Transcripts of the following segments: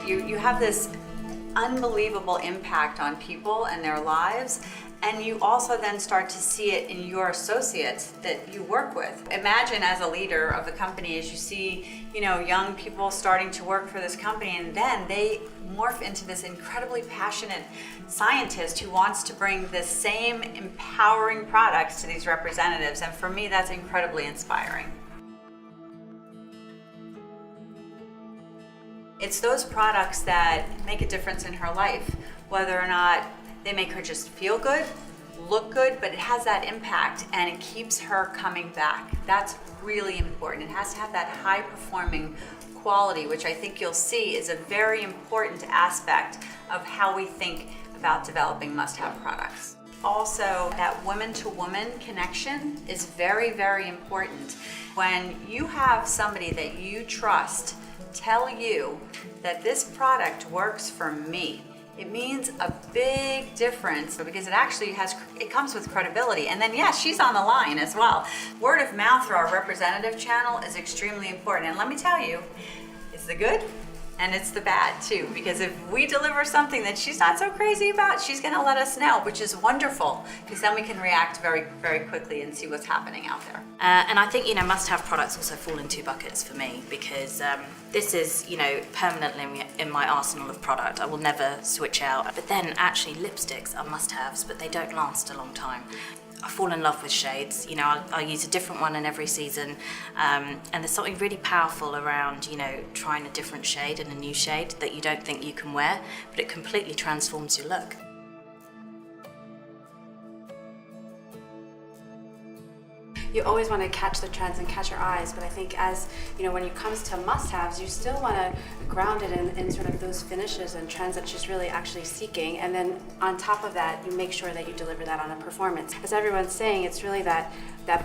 You have this unbelievable impact on people and their lives, and you also then start to see it in your associates that you work with. Imagine as a leader of the company, as you see, young people starting to work for this company, and then they morph into this incredibly passionate scientist who wants to bring the same empowering products to these representatives. And for me, that's incredibly inspiring. It's those products that make a difference in her life, whether or not they make her just feel good, look good, but it has that impact and it keeps her coming back. That's really important. It has to have that high performing quality, which I think you'll see is a very important aspect of how we think about developing must-have products. Also, that woman-to-woman connection is very, very important. When you have somebody that you trust tell you that this product works for me, it means a big difference because it comes with credibility. And then yes, she's on the line as well. Word of mouth through our representative channel is extremely important. And let me tell you, it's the good and it's the bad too, because if we deliver something that she's not so crazy about, she's gonna let us know, which is wonderful, because then we can react very, very quickly and see what's happening out there. And I think, must-have products also fall in two buckets for me, because this is, permanently in my arsenal of product. I will never switch out. But then actually lipsticks are must-haves, but they don't last a long time. I fall in love with shades. I use a different one in every season, and there's something really powerful around, trying a different shade and a new shade that you don't think you can wear, but it completely transforms your look. You always want to catch the trends and catch your eyes, but I think as, when it comes to must-haves, you still want to ground it in sort of those finishes and trends that she's really actually seeking, and then on top of that, you make sure that you deliver that on a performance. As everyone's saying, it's really that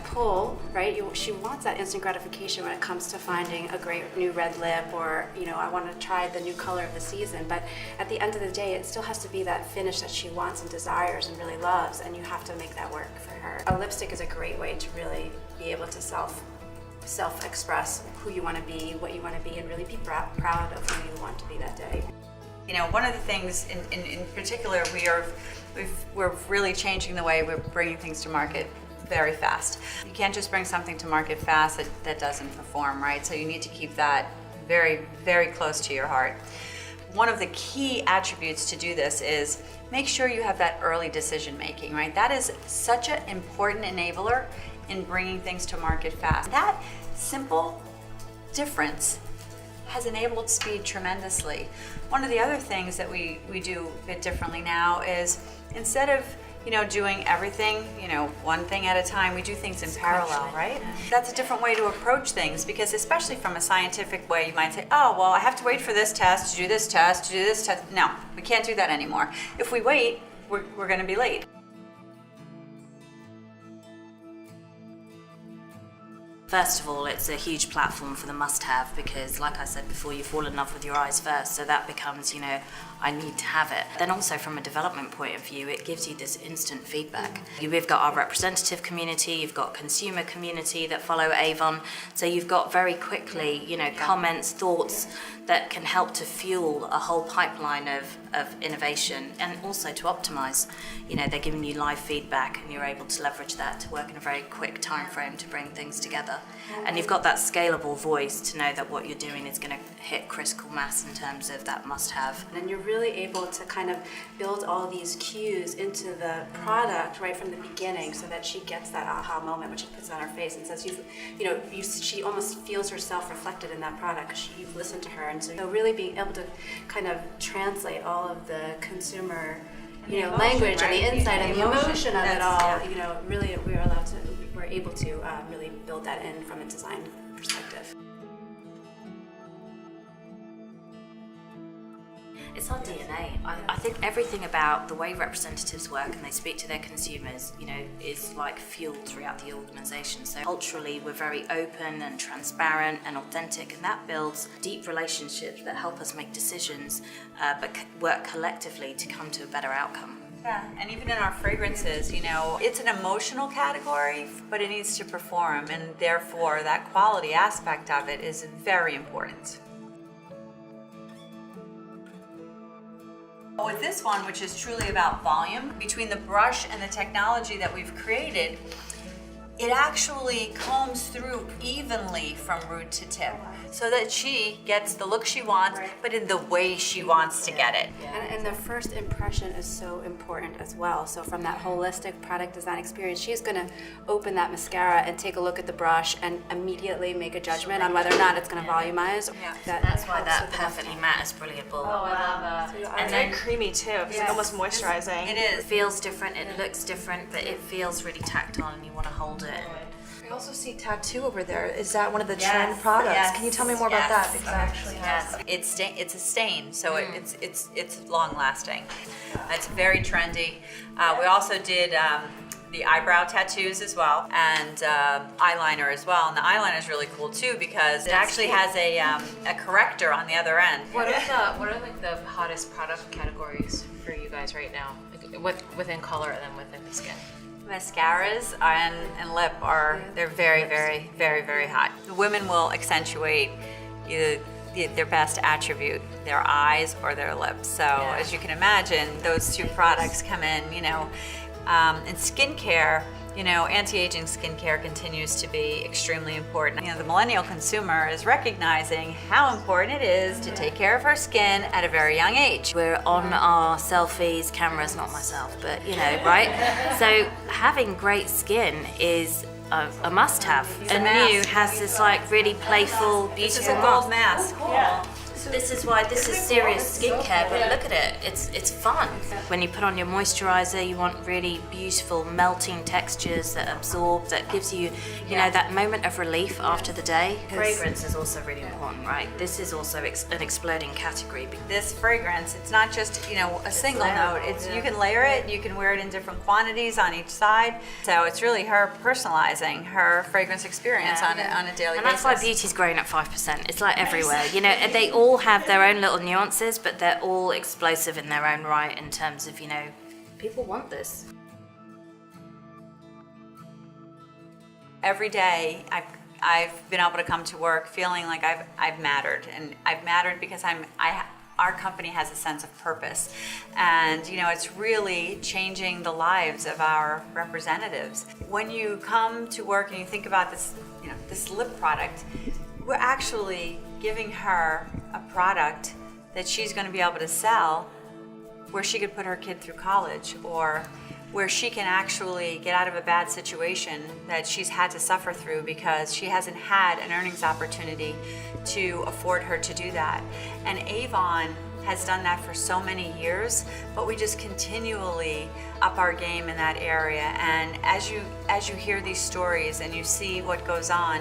pull, right? She wants that instant gratification when it comes to finding a great new red lip, or, I want to try the new color of the season, but at the end of the day, it still has to be that finish that she wants and desires and really loves, and you have to make that work for her. A lipstick is a great way to really be able to self-express who you want to be, what you want to be, and really be proud of who you want to be that day. One of the things in particular, we're really changing the way we're bringing things to market very fast. You can't just bring something to market fast that doesn't perform, right? So you need to keep that very, very close to your heart. One of the key attributes to do this is make sure you have that early decision making, right? That is such an important enabler in bringing things to market fast. That simple difference has enabled speed tremendously. One of the other things that we do a bit differently now is instead of doing everything, one thing at a time, we do things in parallel, right? That's a different way to approach things, because especially from a scientific way, you might say, oh, well, I have to wait for this test, to do this test, to do this test. No, we can't do that anymore. If we wait, we're gonna be late. First of all, it's a huge platform for the must-have because, like I said before, you fall in love with your eyes first, so that becomes, I need to have it. Then also from a development point of view, it gives you this instant feedback. We've got our representative community, you've got consumer community that follow Avon, so you've got very quickly, comments, thoughts that can help to fuel a whole pipeline of innovation and also to optimize. They're giving you live feedback and you're able to leverage that to work in a very quick time frame to bring things together. And you've got that scalable voice to know that what you're doing is going to hit critical mass in terms of that must-have. And you're really able to kind of build all these cues into the product right from the beginning, so that she gets that aha moment, which she puts on her face and says, she almost feels herself reflected in that product because you've listened to her. And so really being able to kind of translate all of the consumer language, right? And the insight and the emotion of it all, really we're able to really build that in from a design perspective. It's our DNA. I think everything about the way representatives work and they speak to their consumers, is like fuel throughout the organisation. So culturally, we're very open and transparent and authentic, and that builds deep relationships that help us make decisions, but work collectively to come to a better outcome. Yeah, and even in our fragrances, it's an emotional category, but it needs to perform, and therefore that quality aspect of it is very important. With this one, which is truly about volume, between the brush and the technology that we've created, it actually combs through evenly from root to tip so that she gets the look she wants, but in the way she wants to get it. And the first impression is so important as well. So from that holistic product design experience, she's going to open that mascara and take a look at the brush and immediately make a judgment on whether or not it's going to volumize. Yeah. That's why that perfectly matte is brilliant. Oh, I love that. So And very creamy too. It's like almost moisturizing. It It is. feels different, it looks different, but it feels really tactile and you want to hold it. I also see tattoo over there. Is that one of the Yes, trend products? yes, Can you tell me more about yes. that? Because I actually Yes, it's a stain, so it's long lasting. It's very trendy. We also did the eyebrow tattoos as well, and eyeliner as well. And the eyeliner is really cool too because it actually has a corrector on the other end. What are like the hottest product categories for you guys right now, like, within color and then within the skin? Mascaras and lip they're very, very, very, very hot. The women will accentuate either their best attribute, their eyes or their lips. So as you can imagine, those two products come in, in skincare. Anti-aging skincare continues to be extremely important. The millennial consumer is recognizing how important it is to take care of her skin at a very young age. We're on our selfies, cameras, not myself, but right? So having great skin is a must-have. And New has this like really playful, This is beautiful a gold mask. mask. This is why this is serious skincare, but look at it, it's fun. When you put on your moisturizer, you want really beautiful melting textures that absorb, that gives you, that moment of relief after the day. Fragrance is also really important, right? This is also an exploding category. This fragrance, it's not just, a single note. You can layer it, you can wear it in different quantities on each side. So it's really her personalizing her fragrance experience on a daily basis. And that's why beauty's growing at 5%. It's like everywhere, and they all have their own little nuances, but they're all explosive in their own right in terms of, people want this. Every day I've been able to come to work feeling like I've mattered, and I've mattered because our company has a sense of purpose, and it's really changing the lives of our representatives. When you come to work and you think about this, this lip product, we're actually giving her a product that she's going to be able to sell where she could put her kid through college, or where she can actually get out of a bad situation that she's had to suffer through because she hasn't had an earnings opportunity to afford her to do that. And Avon has done that for so many years, but we just continually up our game in that area. And as you hear these stories and you see what goes on,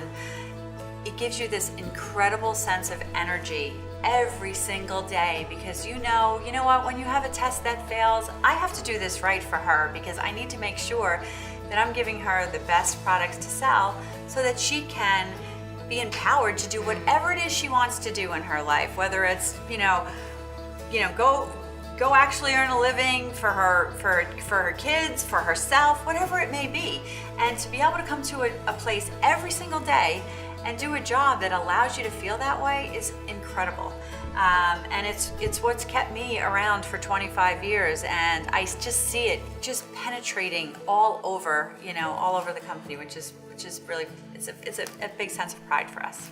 it gives you this incredible sense of energy every single day, because you know what, when you have a test that fails, I have to do this right for her because I need to make sure that I'm giving her the best products to sell so that she can be empowered to do whatever it is she wants to do in her life, whether it's go actually earn a living for her kids, for herself, whatever it may be. And to be able to come to a place every single day and do a job that allows you to feel that way is incredible. And it's what's kept me around for 25 years, and I just see it just penetrating all over the company, which is really, it's a big sense of pride for us.